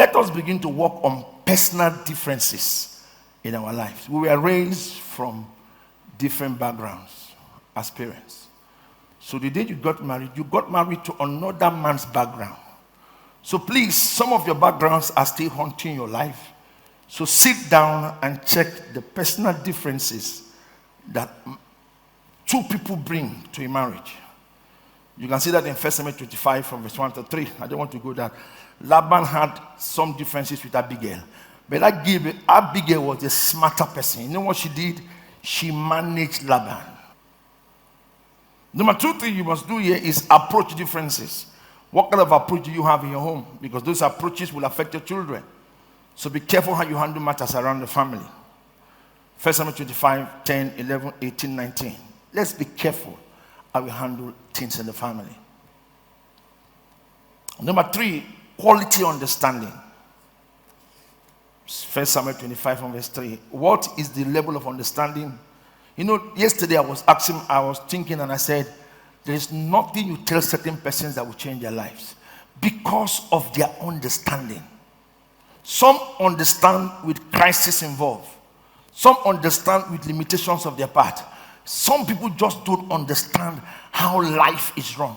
Let us begin to work on personal differences in our lives. We were raised from different backgrounds as parents. So the day you got married to another man's background. So please, some of your backgrounds are still haunting your life. So sit down and check the personal differences that two people bring to a marriage. You can see that in 1 Samuel 25 from verse 1 to 3. I don't want to go there. Laban had some differences with Abigail. But Abigail was a smarter person. You know what she did? She managed Laban. Number 2 thing you must do here is approach differences. What kind of approach do you have in your home? Because those approaches will affect your children. So be careful how you handle matters around the family. 1 Samuel 25, 10, 11, 18, 19. Let's be careful how we handle things in the family. Number 3, quality understanding. 1 Samuel 25 from verse 3. What is the level of understanding? You know, yesterday I was thinking and I said, there is nothing you tell certain persons that will change their lives because of their understanding. Some understand with crisis involved. Some understand with limitations of their part. Some people just don't understand how life is run.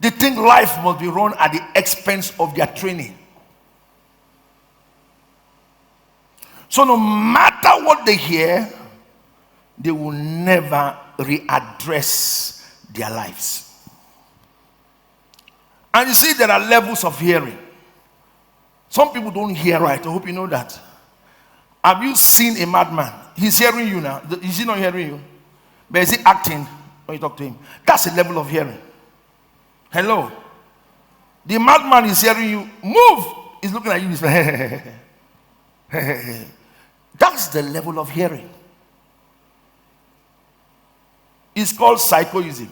They think life must be run at the expense of their training. So no matter what they hear, they will never readdress their lives. And you see, there are levels of hearing. Some people don't hear right. I hope you know that. Have you seen a madman? He's hearing you now. Is he not hearing you? But is he acting when you talk to him? That's a level of hearing. Hello. The madman is hearing you. Move. He's looking at you. He's like, that's the level of hearing. It's called psychoism.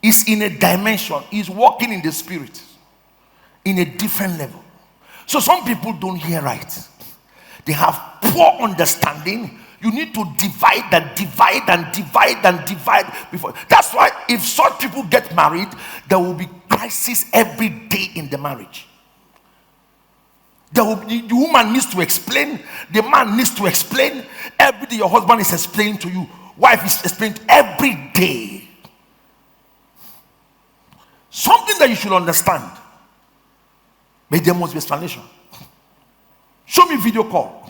It's in a dimension. It's walking in the spirit in a different level. So some people don't hear right. They have poor understanding. You need to divide and divide and divide and divide before. That's why if such people get married, there will be crisis every day in the marriage. The woman needs to explain. The man needs to explain. Every day your husband is explaining to you. Wife is explaining every day. Something that you should understand. But there must be explanation. Show me video call.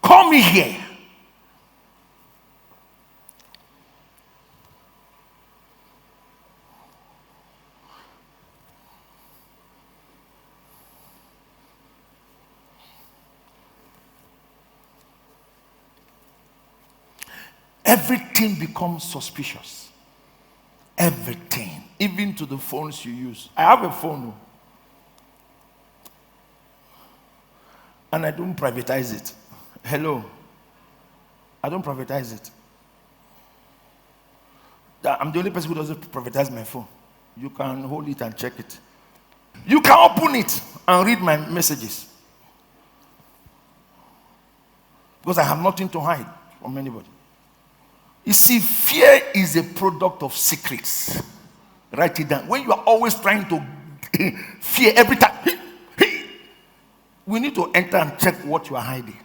Call me here. Everything becomes suspicious. Everything. Even to the phones you use. I have a phone. And I don't privatize it. Hello. I don't privatize it. I'm the only person who doesn't privatize my phone. You can hold it and check it. You can open it and read my messages. Because I have nothing to hide from anybody. You see, fear is a product of secrets. Write it down. When you are always trying to fear every time, we need to enter and check what you are hiding.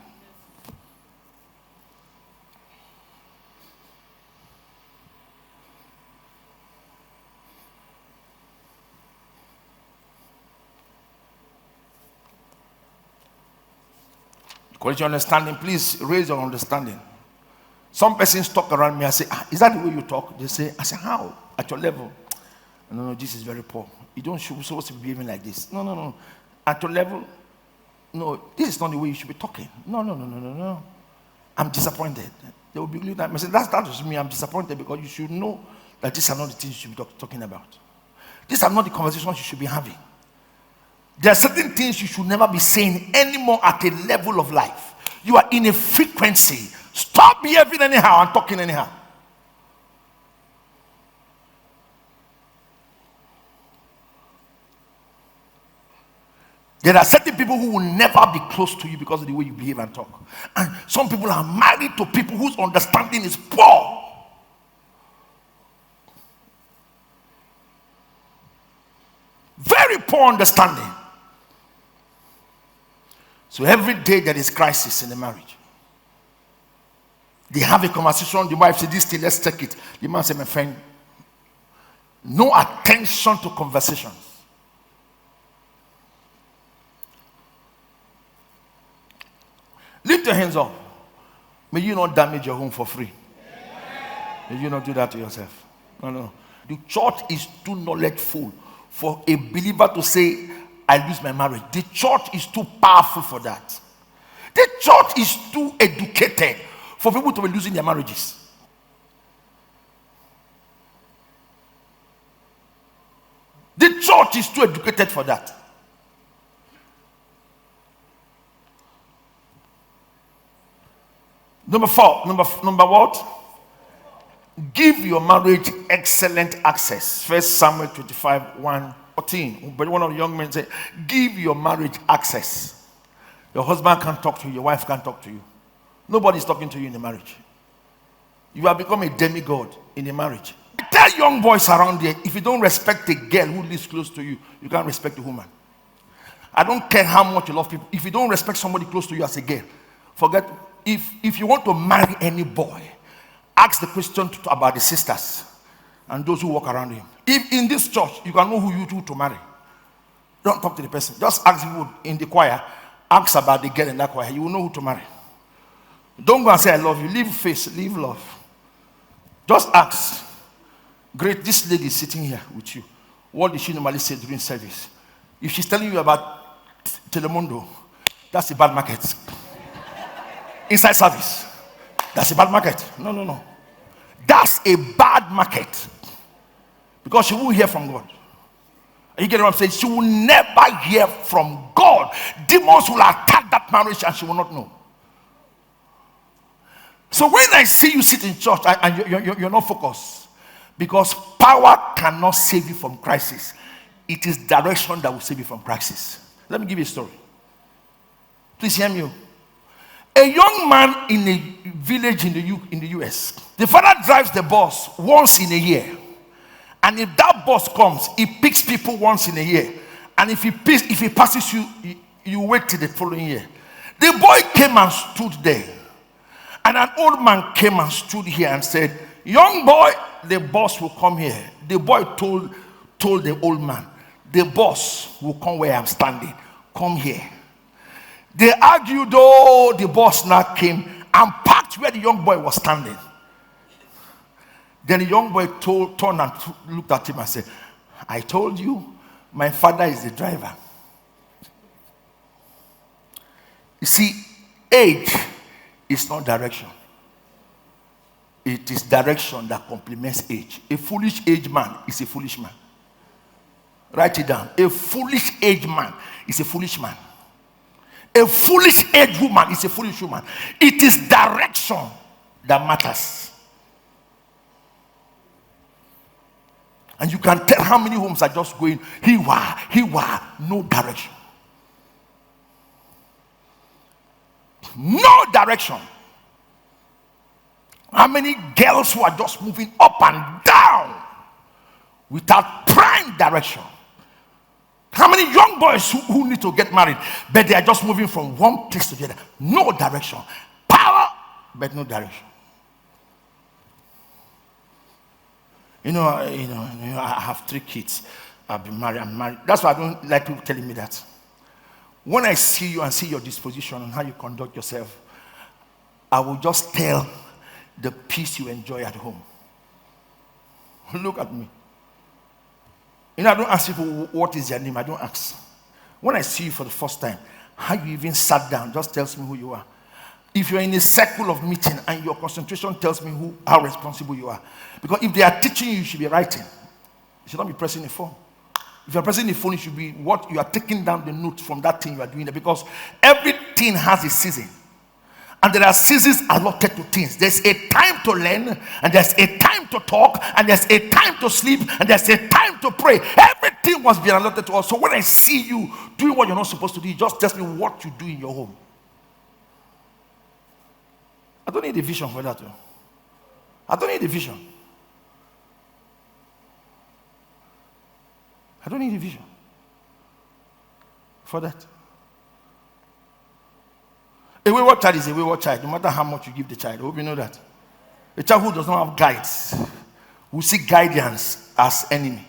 Quality understanding, please raise your understanding. Some persons talk around me and say, is that the way you talk? They say, I say, how? At your level? No, this is very poor. You don't supposed to be behaving like this. No. At your level, no, this is not the way you should be talking. No. I'm disappointed. They will be looking at me and say, that doesn't mean I'm disappointed, because you should know that these are not the things you should be talking about. These are not the conversations you should be having. There are certain things you should never be saying anymore at a level of life. You are in a frequency. Stop behaving anyhow and talking anyhow. There are certain people who will never be close to you because of the way you behave and talk. And some people are married to people whose understanding is poor. Very poor understanding. So every day there is crisis in the marriage. They have a conversation. The wife says, this thing, let's take it. The man said, my friend, no attention to conversations. Lift your hands up. May you not damage your home for free. May you not do that to yourself. No. The church is too knowledgeful for a believer to say, I lose my marriage. The church is too powerful for that. The church is too educated for people to be losing their marriages. The church is too educated for that. Number what? Give your marriage excellent access. 1 Samuel 25, 1:14. But one of the young men said, give your marriage access. Your husband can't talk to you, your wife can't talk to you. Nobody's talking to you in the marriage. You have become a demigod in a marriage. I tell young boys around there, if you don't respect a girl who lives close to you, you can't respect a woman. I don't care how much you love people. If you don't respect somebody close to you as a girl, forget. If you want to marry any boy, ask the question about the sisters and those who walk around him. If in this church, you can know who you do to marry. Don't talk to the person. Just ask people in the choir. Ask about the girl in that choir. You will know who to marry. Don't go and say, I love you. Leave face, leave love. Just ask. Great, this lady is sitting here with you. What did she normally say during service? If she's telling you about Telemundo, that's a bad market. Inside service, that's a bad market. No. That's a bad market. Because she won't hear from God. You get what I'm saying? She will never hear from God. Demons will attack that marriage and she will not know. So when I see you sit in church and you're not focused, because power cannot save you from crisis. It is direction that will save you from crisis. Let me give you a story. Please hear me. A young man in a village in the US. The father drives the bus once in a year. And if that bus comes, he picks people once in a year. And if he passes you, you wait till the following year. The boy came and stood there. And an old man came and stood here and said, young boy, the bus will come here. The boy told the old man, the bus will come where I'm standing. Come here. They argued, though the boss now came and parked where the young boy was standing. Then the young boy turned and looked at him and said, I told you, my father is the driver. You see, age is not direction. It is direction that complements age. A foolish age man is a foolish man. Write it down. A foolish age man is a foolish man. A foolish age woman is a foolish woman. It is direction that matters. And you can tell how many homes are just going, no direction. No direction. How many girls who are just moving up and down without prime direction? How many young boys who need to get married, but they are just moving from one place to the other? No direction. Power, but no direction. You know, I have 3 kids. I've been married. I'm married. That's why I don't like people telling me that. When I see you and see your disposition and how you conduct yourself, I will just tell the peace you enjoy at home. Look at me. I don't ask people what is your name. I don't ask. When I see you for the first time, how you even sat down just tells me who you are. If you're in a circle of meeting and your concentration tells me how responsible you are. Because if they are teaching you, you should be writing. You should not be pressing the phone. If you're pressing the phone, it should be what you are taking down the notes from that thing you are doing there. Because everything has a season. And there are seasons allotted to things. There's a time to learn, and there's a time to talk, and there's a time to sleep, and there's a time to pray. Everything must be allotted to us. So when I see you doing what you're not supposed to do, it just tells me what you do in your home. I don't need a vision for that. I don't need a vision. I don't need a vision for that. A wayward child is a wayward child, no matter how much you give the child. I hope you know that. A child who does not have guides will see guidance as enemy.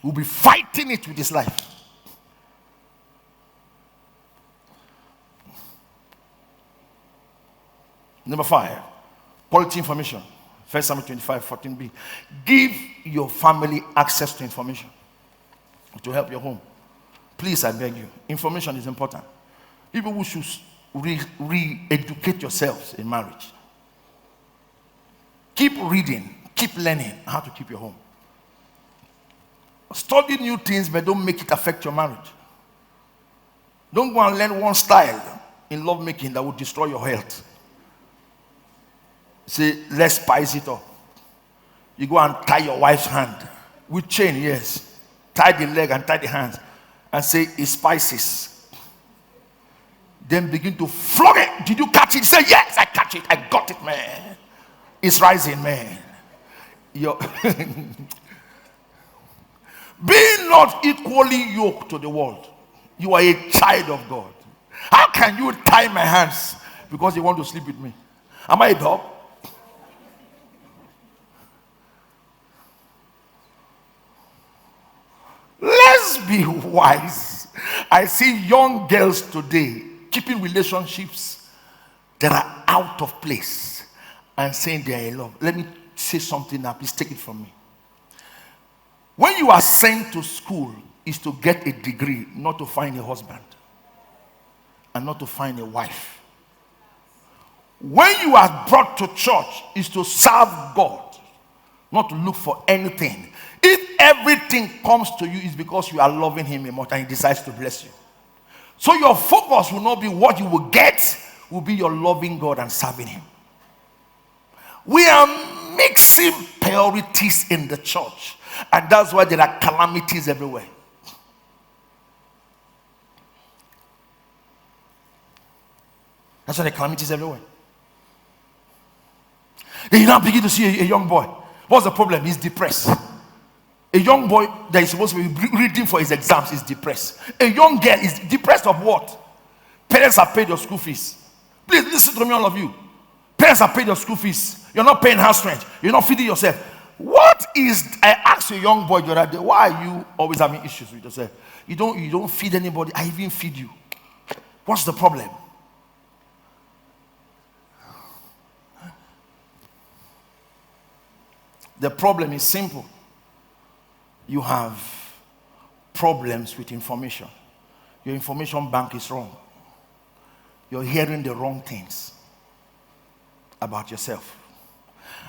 Will be fighting it with his life. Number 5, quality information. 1 Samuel 25:14b. Give your family access to information to help your home. Please, I beg you. Information is important. People who should re-educate yourselves in marriage. Keep reading, keep learning how to keep your home. Study new things, but don't make it affect your marriage. Don't go and learn one style in lovemaking that will destroy your health. Say, let's spice it up. You go and tie your wife's hand with chain, yes. Tie the leg and tie the hands and say, it spices. Then begin to flog it. Did you catch it? Say, yes, I catch it. I got it, man. It's rising, man. Be not equally yoked to the world. You are a child of God. How can you tie my hands because you want to sleep with me? Am I a dog? Let's be wise. I see young girls today keeping relationships that are out of place and saying they are in love. Let me say something now. Please take it from me. When you are sent to school, is to get a degree, not to find a husband and not to find a wife. When you are brought to church, is to serve God, not to look for anything. If everything comes to you, is because you are loving him more and he decides to bless you. So your focus will not be what you will get, will be your loving God and serving him. We are mixing priorities in the church, and that's why there are calamities everywhere. That's why there are calamities everywhere. Then you now begin to see a young boy. What's the problem? He's depressed. A young boy that is supposed to be reading for his exams is depressed. A young girl is depressed of what? Parents have paid your school fees. Please listen to me, all of you. Parents have paid your school fees. You're not paying house rent. You're not feeding yourself. What is, I asked a young boy the other day, why are you always having issues with yourself? You don't feed anybody. I even feed you. What's the problem? The problem is simple. You have problems with information. Your information bank is wrong. You're hearing the wrong things about yourself.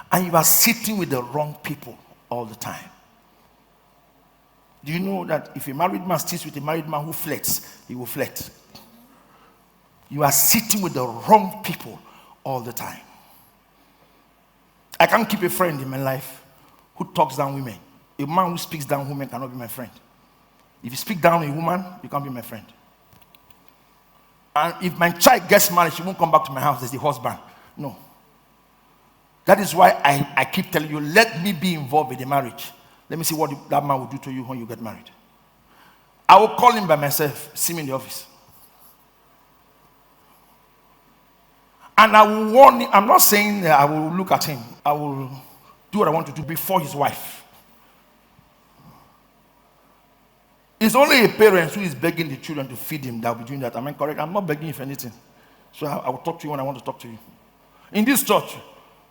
And you are sitting with the wrong people all the time. Do you know that if a married man sits with a married man who flirts, he will flirt? You are sitting with the wrong people all the time. I can't keep a friend in my life who talks down women. A man who speaks down women cannot be my friend. If you speak down a woman, you can't be my friend. And if my child gets married, she won't come back to my house as the husband. No. That is why I keep telling you, let me be involved in the marriage. Let me see what that man will do to you when you get married. I will call him by myself, see me in the office. And I will warn him. I'm not saying that I will look at him. I will do what I want to do before his wife. It's only a parent who is begging the children to feed him that will be doing that. Am I correct? I'm not begging you for anything. So I will talk to you when I want to talk to you. In this church,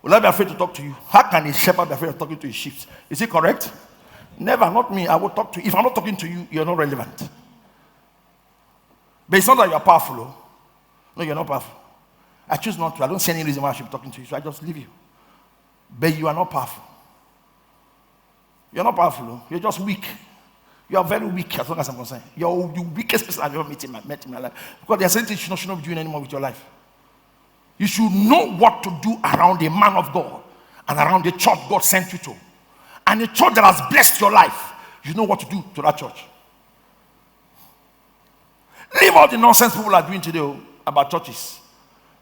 will I be afraid to talk to you? How can a shepherd be afraid of talking to his sheep? Is it correct? Never, not me. I will talk to you. If I'm not talking to you, you're not relevant. But it's not that you're powerful. Oh. No, you're not powerful. I choose not to. I don't see any reason why I should be talking to you, so I just leave you. But you are not powerful. You're not powerful. Oh. You're just weak. You are very weak as far as I'm concerned. You're the weakest person I've ever met in my life. Because there are certain things you should not be doing anymore with your life. You should know what to do around a man of God and around the church God sent you to. And a church that has blessed your life, you know what to do to that church. Leave all the nonsense people are doing today about churches.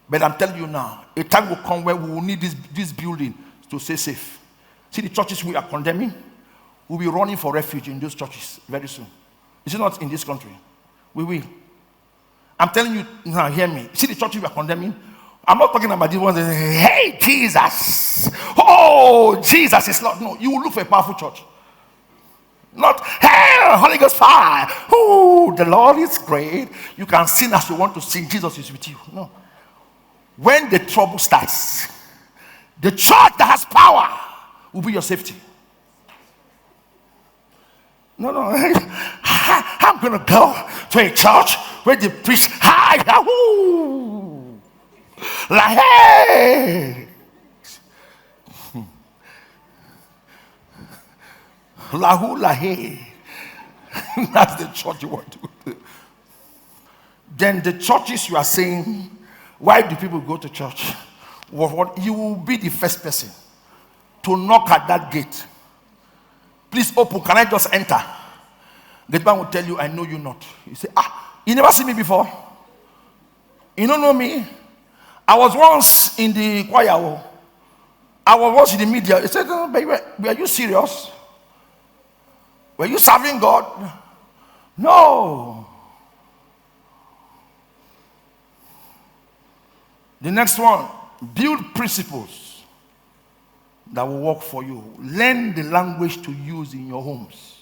But I'm telling you now, a time will come where we will need this building to stay safe. See the churches we are condemning? We'll be running for refuge in those churches very soon. Is it not in this country? We will. I'm telling you now, hear me. See the church you are condemning? I'm not talking about these ones that say, hey, Jesus. Oh, Jesus is Lord. No, you will look for a powerful church. Not, hey, Holy Ghost fire. Oh, the Lord is great. You can sing as you want to sing. Jesus is with you. No. When the trouble starts, the church that has power will be your safety. No. I'm going to go to a church where they preach high. Like, hey. Lahu lahe. That's the church you want to go to. Then the churches you are saying, why do people go to church? What you will be the first person to knock at that gate. Please open. Can I just enter? The man will tell you, I know you not. You say, you never see me before. You don't know me. I was once in the choir. I was once in the media. He said, baby, were you serious? Were you serving God? No. The next one, build principles that will work for you. Learn the language to use in your homes.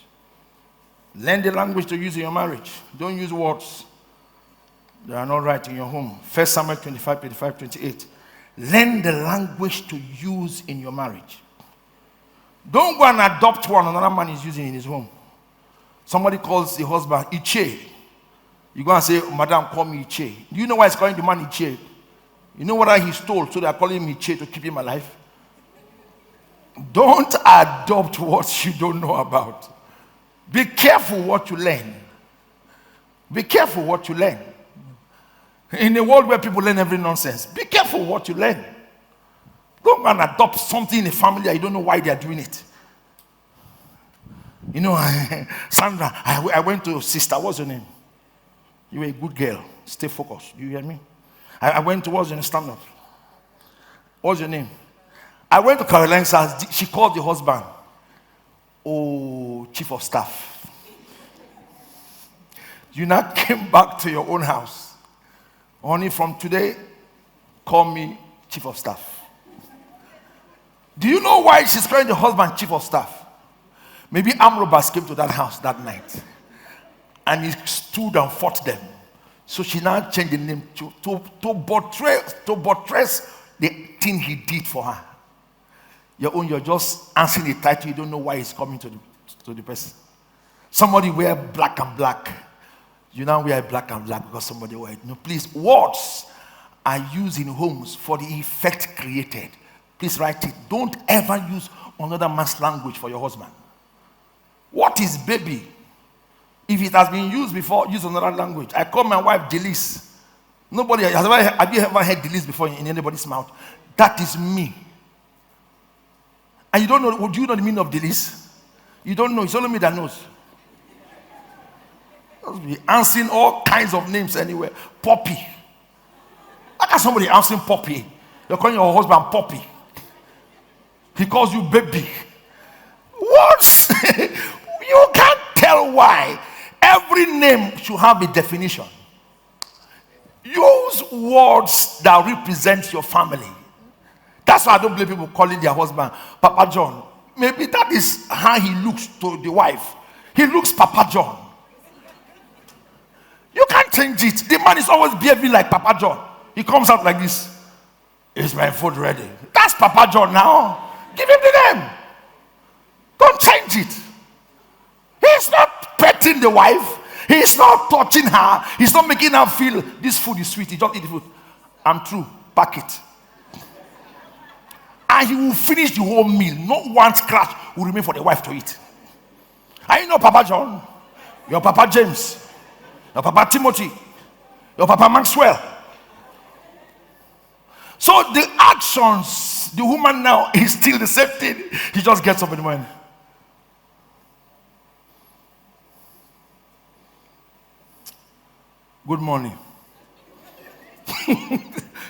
Learn the language to use in your marriage. Don't use words that are not right in your home. 1 Samuel 25, 25, 28. Learn the language to use in your marriage. Don't go and adopt one another man is using in his home. Somebody calls the husband Iche. You go and say, Madam, call me Iche. Do you know why he's calling the man Iche? You know what he stole, so they are calling him Iche to keep him alive? Don't adopt what you don't know about. Be careful what you learn. Be careful what you learn. In a world where people learn every nonsense, be careful what you learn. Don't go and adopt something in a family that you don't know why they are doing it. You know, Sandra, I went to sister. What's your name? You were a good girl. Stay focused. You hear me? I went to, what's your name? Stand up. What's your name? I went to Caroline's house. She called the husband. Oh, chief of staff. You now came back to your own house. Only from today, call me chief of staff. Do you know why she's calling the husband chief of staff? Maybe armed robbers came to that house that night. And he stood and fought them. So she now changed the name to buttress the thing he did for her. You're just answering the title. You don't know why he's coming to the person. Somebody wear black and black. You now wear black and black because somebody wear it. No, please, words are used in homes for the effect created. Please write it. Don't ever use another man's language for your husband. What is baby? If it has been used before, use another language. I call my wife Delise. Nobody has ever, have you ever heard Delise before in anybody's mouth? That is me. And you don't know, do you know the meaning of Delise? You don't know, it's only me that knows. Be answering all kinds of names anywhere. Poppy. How can somebody answering Poppy? You're calling your husband Poppy. He calls you baby. What? You can't tell why. Every name should have a definition. Use words that represent your family. That's why I don't believe people calling their husband Papa John. Maybe that is how he looks to the wife. He looks Papa John. You can't change it. The man is always behaving like Papa John. He comes out like this. Is my food ready? That's Papa John now. Give him the name. Don't change it. He's not petting the wife. He's not touching her. He's not making her feel this food is sweet. He just eat the food. I'm through. Pack it. And he will finish the whole meal. Not one scratch will remain for the wife to eat. And you know Papa John, your Papa James, your Papa Timothy, your Papa Maxwell. So the actions, the woman now is still the same thing. He just gets up in the morning. Good morning.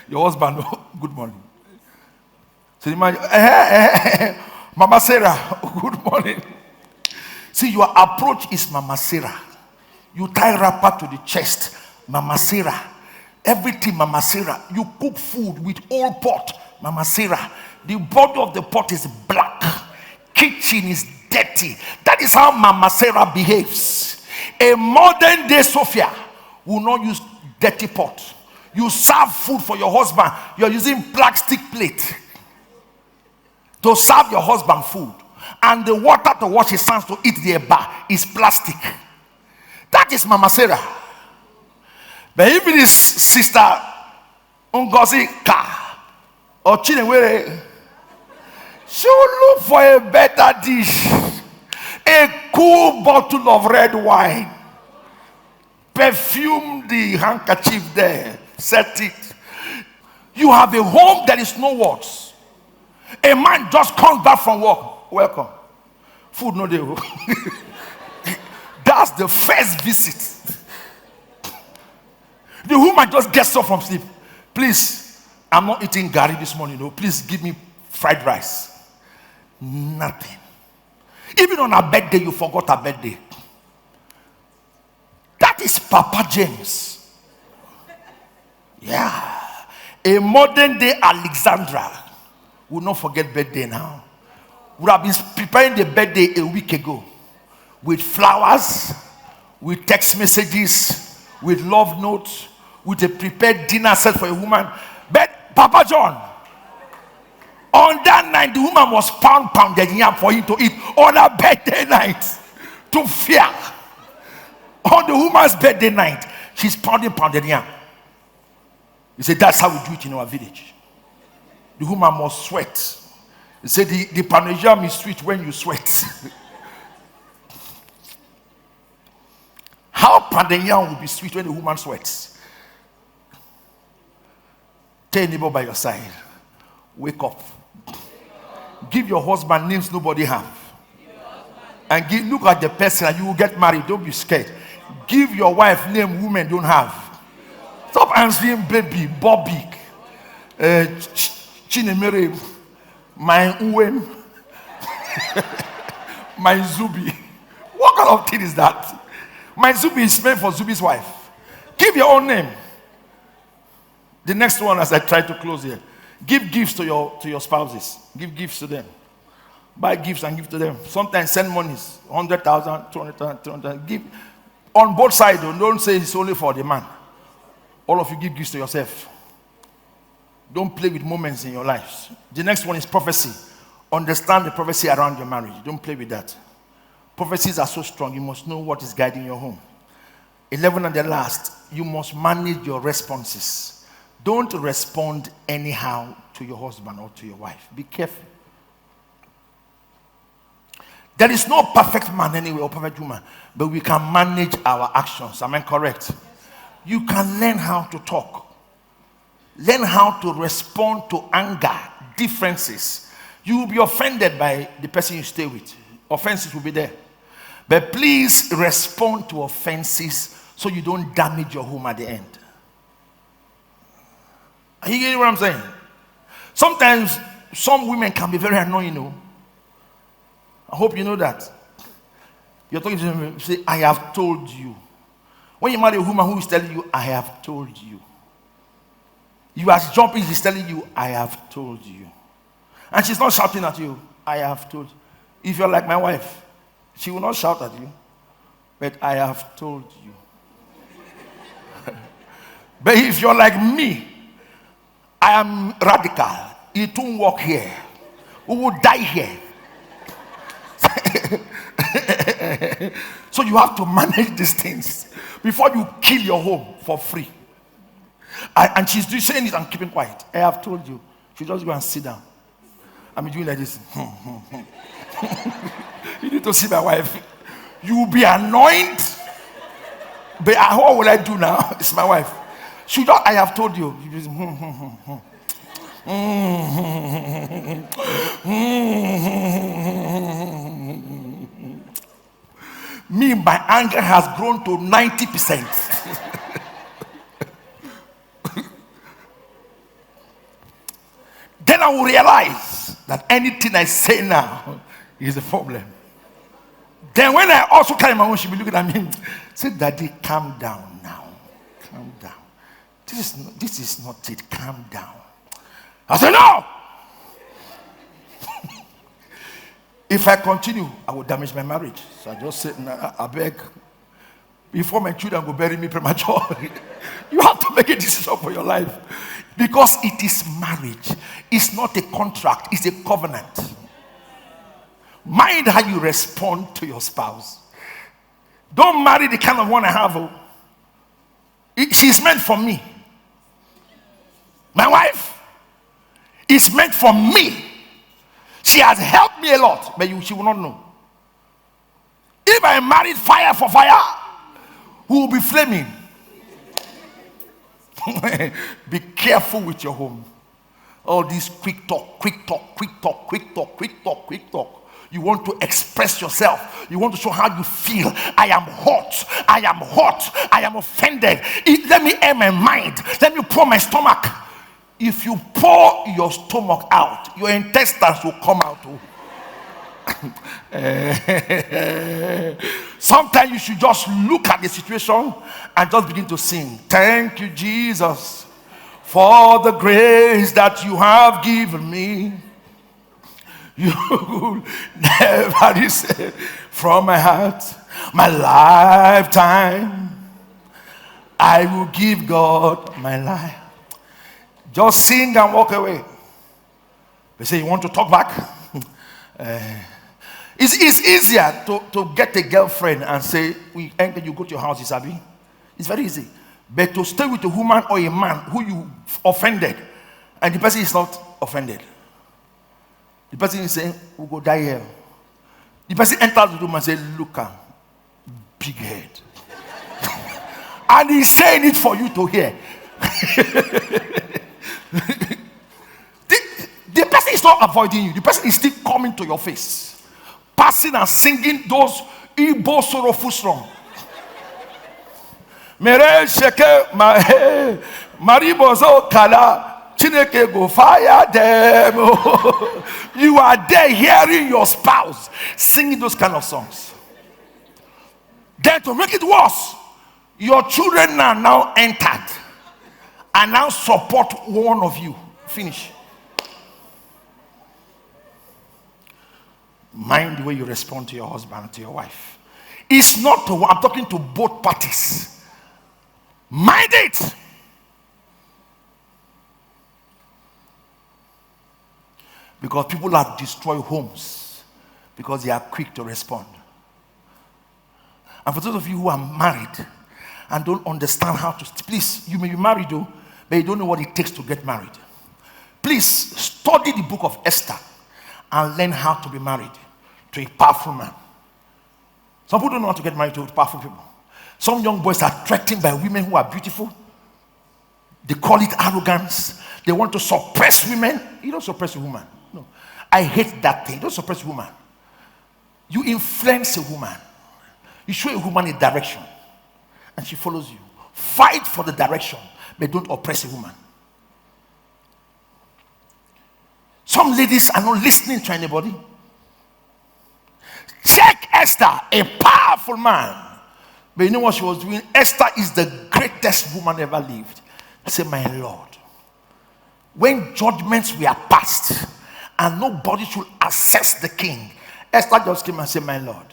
Your husband, good morning. So imagine, Mama Sarah, good morning. See, your approach is Mama Sarah. You tie wrapper to the chest. Mama Sarah. Everything, Mama Sarah. You cook food with old pot, Mama Sarah. The body of the pot is black. Kitchen is dirty. That is how Mama Sarah behaves. A modern day Sophia will not use dirty pot. You serve food for your husband. You are using plastic plate to serve your husband food. And the water to wash his hands to eat the eba is plastic. That is Mama Sarah. But if it is Sister Ngozi Ka or Chinewere, she will look for a better dish. A cool bottle of red wine. Perfume the handkerchief there. Set it. You have a home, there is no words. A man just comes back from work. Welcome. Food no day. That's the first visit. The woman just gets up from sleep. Please, I'm not eating gari this morning. No, please give me fried rice. Nothing. Even on her birthday, you forgot her birthday. That is Papa James. Yeah. A modern day Alexandra will not forget birthday now. Would have been preparing the birthday a week ago with flowers, with text messages, with love notes, with a prepared dinner set for a woman. But Papa John, on that night, the woman was pounded yam for him to eat on her birthday night to fear. On the woman's birthday night, she's pounded yam. He said, that's how we do it in our village. The woman must sweat. He said, the pounded yam is sweet when you sweat. How pounded yam will be sweet when the woman sweats? Tell your neighbor by your side, wake up. Give your husband names nobody have. And look at the person and you will get married. Don't be scared. Give your wife name women don't have. Stop answering baby, Bobby, Chinemere, my Uwen, my Zubi. What kind of thing is that? My Zubi is meant for Zubi's wife. Give your own name. The next one, as I try to close here, give gifts to your spouses. Give gifts to them. Buy gifts and give to them. Sometimes send monies, 100,000, 200,000, 200,000. Give on both sides. Don't say it's only for the man. All of you give gifts to yourself. Don't play with moments in your lives. The next one is prophecy. Understand the prophecy around your marriage. Don't play with that. Prophecies are so strong. You must know what is guiding your home. 11 and the last, you must manage your responses. Don't respond anyhow to your husband or to your wife. Be careful. There is no perfect man anyway or perfect woman, but we can manage our actions. Am I correct? You can learn how to talk. Learn how to respond to anger, differences. You will be offended by the person you stay with. Offenses will be there. But please respond to offenses so you don't damage your home at the end. Are you getting what I'm saying? Sometimes some women can be very annoying, you know. I hope you know that. You're talking to them, you say, I have told you. When you marry a woman who is telling you, I have told you. You are jumping, she's telling you, I have told you. And she's not shouting at you, I have told you. If you're like my wife, she will not shout at you, but I have told you. But if you're like me, I am radical. It won't work here. We will die here. So you have to manage these things before you kill your home for free. And she's saying it and keeping quiet. I have told you. She just go and sit down. I'm doing like this. You need to see my wife. You will be annoyed. But what will I do now? It's my wife. She just, I have told you. You just, Me, my anger has grown to 90%. Then I will realize that anything I say now is a problem. Then when I also carry my own, she'll be looking at me. Say, Daddy, calm down now. calm down. This is not it. Calm down. I said, no. If I continue, I will damage my marriage. So I just said, nah, I beg. Before my children go bury me prematurely, you have to make a decision for your life. Because it is marriage. It's not a contract. It's a covenant. Mind how you respond to your spouse. Don't marry the kind of one I have. She's meant for me. My wife is meant for me. She has helped me a lot, but she will not know. If I married fire for fire, who will be flaming? Be careful with your home. All this quick talk. You want to express yourself. You want to show how you feel. I am hot. I am offended. Let me air my mind. Let me pour my stomach. If you pour your stomach out, your intestines will come out. Sometimes you should just look at the situation and just begin to sing. Thank you, Jesus, for the grace that you have given me. You never said from my heart, my lifetime, I will give God my life. Just sing and walk away. They say, you want to talk back? It's easier to get a girlfriend and say, you go to your house, Isabi. It's very easy. But to stay with a woman or a man who you offended, and the person is not offended. The person is saying, we'll go die here. The person enters the room and says, look, big head. And he's saying it for you to hear. The person is not avoiding you. The person is still coming to your face, passing and singing those Igbo sorrowful songs. Mere sheke maribozo kala chineke go fire them. You are there hearing your spouse singing those kind of songs. Then to make it worse, your children are now entered and now support one of you. Finish. Mind the way you respond to your husband and to your wife. It's not to, I'm talking to both parties. Mind it. Because people have destroyed homes because they are quick to respond. And for those of you who are married and don't understand how to, please, you may be married though, but you don't know what it takes to get married. Please study the book of Esther and learn how to be married to a powerful man. Some people don't know how to get married to powerful people. Some young boys are threatened by women who are beautiful. They call it arrogance. They want to suppress women. You don't suppress a woman. No. I hate that thing. You don't suppress a woman. You influence a woman. You show a woman a direction. And she follows you. Fight for the direction, but don't oppress a woman. Some ladies are not listening to anybody. Check Esther, a powerful man. But you know what she was doing? Esther is the greatest woman ever lived. Say, my Lord, when judgments were passed and nobody should assess the king, Esther just came and said, my Lord,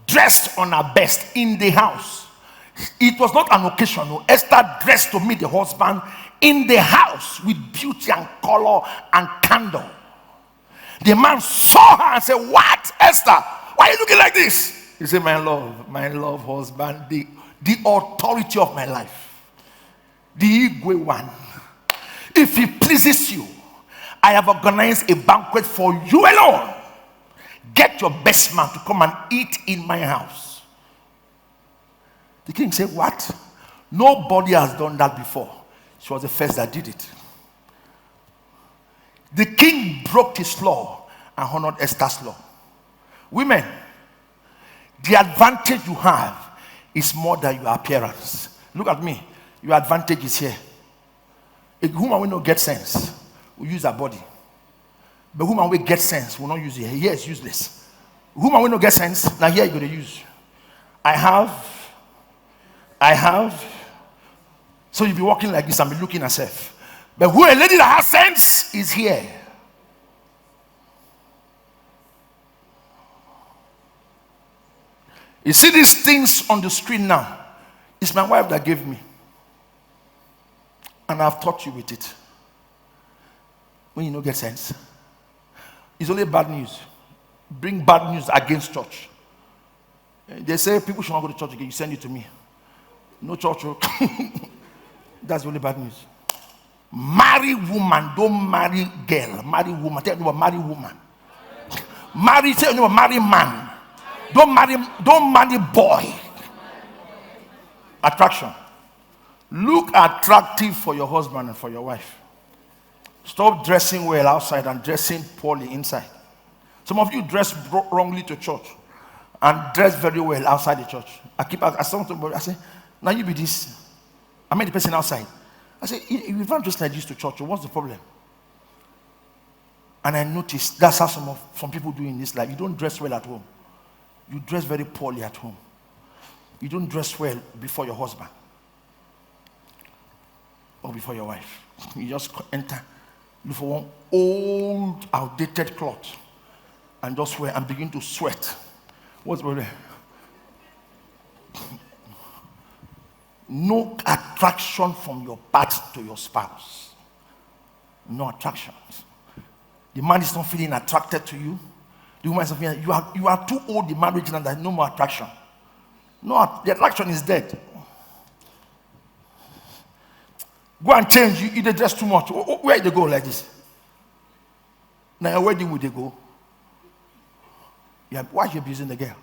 dressed on her best in the house. It was not an occasion. No. Esther dressed to meet the husband in the house with beauty and color and candor. The man saw her and said, what, Esther? Why are you looking like this? He said, my love husband, the authority of my life, the Egbe one. If it pleases you, I have organized a banquet for you alone. Get your best man to come and eat in my house. The king said, what? Nobody has done that before. She was the first that did it. The king broke his law and honored Esther's law. Women, the advantage you have is more than your appearance. Look at me. Your advantage is here. A woman will not get sense, will use her body. But woman will get sense, will not use it. Here is useless. Woman will not get sense, now here you're going to use. I have I have. So you'll be walking like this and be looking at yourself. But who a lady that has sense is here. You see these things on the screen now. It's my wife that gave me. And I've taught you with it. When you don't get sense. It's only bad news. Bring bad news against church. They say people should not go to church again. You send it to me. No church. That's only bad news. Marry woman, don't marry girl. Marry woman. Tell me what marry woman. Tell me what marry man. Don't marry boy. Attraction. Look attractive for your husband and for your wife. Stop dressing well outside and dressing poorly inside. Some of you dress wrongly to church and dress very well outside the church. I say, now you be this. I met the person outside. I say, if you don't dress like this to church, what's the problem? And I noticed that's how some people do in this life. You don't dress well at home. You dress very poorly at home. You don't dress well before your husband or before your wife. You just enter, look for one old, outdated cloth and just wear and begin to sweat. What's the problem? No attraction from your part to your spouse. No attractions. The man is not feeling attracted to you. The woman is not feeling, you are too old in marriage and there's no more attraction. No, the attraction is dead. Go and change. You either dress too much. Where they go like this? Now, where would they go? Yeah, why are you abusing the girl?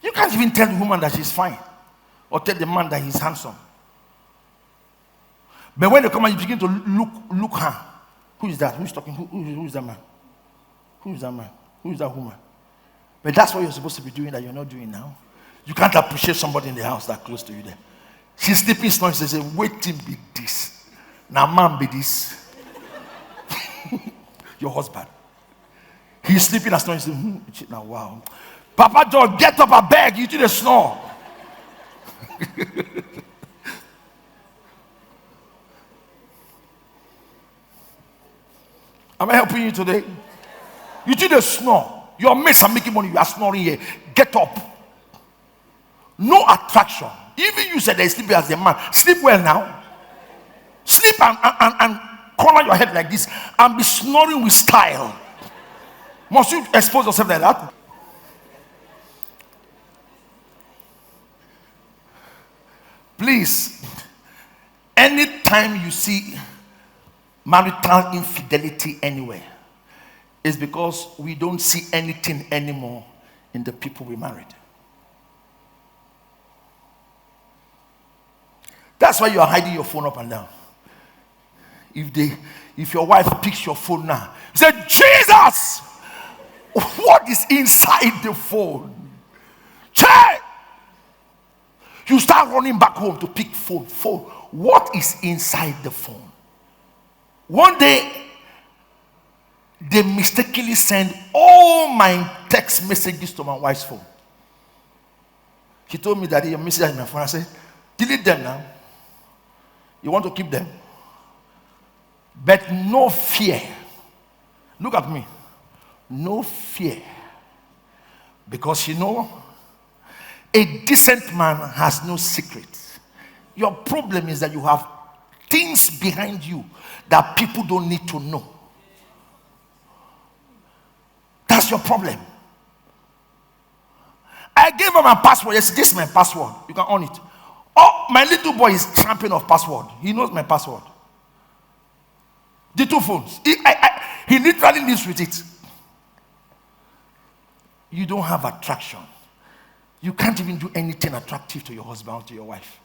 You can't even tell the woman that she's fine or tell the man that he's handsome. But when they come and you begin to look her, who is that? Who's talking? Who is that man? Who is that man? Who is that woman? But that's what you're supposed to be doing that you're not doing now. You can't appreciate somebody in the house that close to you there. She's sleeping, snoring. She says, wait till be this. Now man be this. Your husband. He's sleeping and snoring. He says, now wow. Papa John, get up, I beg. You do the snore. Am I helping you today? You do the snore. Your mates are making money. You are snoring here. Get up. No attraction. Even you said they sleep as a man. Sleep well now. Sleep and corner your head like this and be snoring with style. Must you expose yourself like that? Please, anytime you see marital infidelity anywhere, it's because we don't see anything anymore in the people we married. That's why you are hiding your phone up and down. If your wife picks your phone now, you say, Jesus, what is inside the phone? Check. You start running back home to pick phone. What is inside the phone? One day, they mistakenly send all my text messages to my wife's phone. She told me that your message is my phone. I said, delete them now. You want to keep them? But no fear. Look at me. No fear. Because you know, a decent man has no secrets. Your problem is that you have things behind you that people don't need to know. That's your problem. I gave her my password. Yes, this is my password. You can own it. Oh, my little boy is champion of password. He knows my password. The two phones. He literally lives with it. You don't have attraction. You can't even do anything attractive to your husband or to your wife.